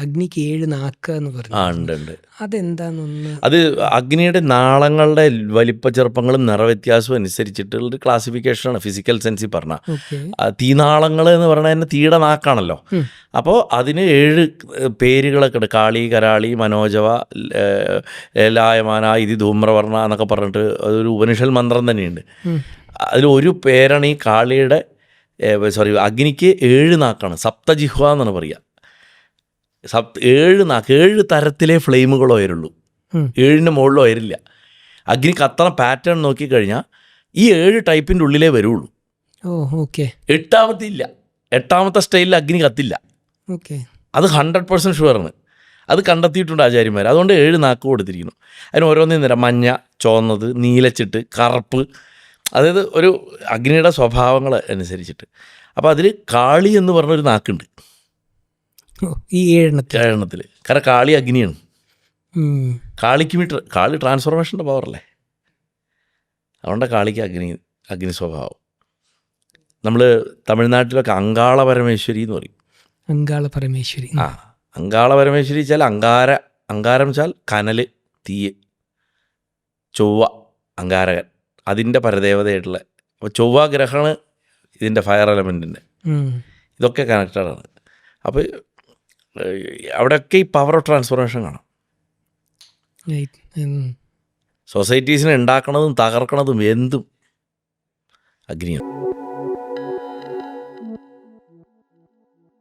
അഗ്നിക്ക് 7 നാക്ക് എന്ന് ആ പറഞ്ഞു. ഉണ്ട് ഉണ്ട്. അതെന്താന്നൊന്ന്. അത് അഗ്നിയുടെ നാളങ്ങളുടെ വലിപ്പ ചെറുപ്പങ്ങളും നിറവ്യത്യാസവും അനുസരിച്ചിട്ടുള്ളൊരു ക്ലാസിഫിക്കേഷനാണ് ഫിസിക്കൽ സെൻസിൽ പറഞ്ഞാൽ. ഓക്കെ. തീനാളങ്ങൾ എന്ന് പറഞ്ഞാൽ തന്നെ തീയുടെ നാക്കാണല്ലോ. അപ്പോൾ അതിന് 7 പേരുകളൊക്കെ ഉണ്ട്. കാളി, കരാളി, മനോജവ, ലായമാന, ഇതി ധൂമ്രവർണ്ണ എന്നൊക്കെ പറഞ്ഞിട്ട് അതൊരു ഉപനിഷൽ മന്ത്രം തന്നെയുണ്ട്. അതിലൊരു പേരാണ് ഈ കാളിയുടെ അഗ്നിക്ക് 7 നാക്കാണ്. സപ്തജിഹ്വ എന്നാണ് പറയുക. 7 നാക്ക്, 7 തരത്തിലെ ഫ്ലെയിമുകൾ ഉയരുള്ളൂ, 7ന് മുകളിൽ ഉയരില്ല. അഗ്നിക്ക് അത്ര പാറ്റേൺ നോക്കിക്കഴിഞ്ഞാൽ ഈ 7 ടൈപ്പിൻ്റെ ഉള്ളിലേ വരുള്ളൂ. ഓക്കെ. 8ാമത്തെ ഇല്ല. 8ാമത്തെ സ്റ്റൈലിൽ അഗ്നി കത്തില്ല. ഓക്കെ. അത് 100% ഷുവറാണ്. അത് കണ്ടെത്തിയിട്ടുണ്ട് ആചാര്യന്മാർ. അതുകൊണ്ട് 7 നാക്ക് കൊടുത്തിരിക്കുന്നു. അതിന് ഓരോന്നേ നിറം: മഞ്ഞ, ചുവന്നത്, നീലച്ചിട്ട്, കറുപ്പ്. അതായത് ഒരു അഗ്നിയുടെ സ്വഭാവങ്ങൾ അനുസരിച്ചിട്ട്. അപ്പോൾ അതിൽ കാളി എന്ന് പറഞ്ഞൊരു നാക്കുണ്ട് ഈ 7 കാരണം കാളി അഗ്നിയാണ്. കാളി ട്രാൻസ്ഫോർമേഷൻ്റെ പവറല്ലേ. അതുകൊണ്ട് കാളിക്ക് അഗ്നി സ്വഭാവം. നമ്മൾ തമിഴ്നാട്ടിലൊക്കെ അങ്കാള പരമേശ്വരി എന്ന് പറയും. അങ്കാള പരമേശ്വരി. അങ്കാള പരമേശ്വരി വെച്ചാൽ അങ്കാരം വെച്ചാൽ കനൽ, തീയ്. ചൊവ്വ അങ്കാരകൻ, അതിൻ്റെ പരദേവതയായിട്ടുള്ള. അപ്പോൾ ചൊവ്വ ഗ്രഹമാണ് ഇതിൻ്റെ ഫയർ എലമെൻറ്റിൻ്റെ. ഇതൊക്കെ കണക്റ്റഡാണ്. അപ്പോൾ അവിടെയൊക്കെ ഈ പവർ ഓഫ് ട്രാൻസ്ഫോർമേഷൻ കാണാം. സൊസൈറ്റീസിനെ ഉണ്ടാക്കണതും തകർക്കണതും എന്തും അഗ്നിയാണ്.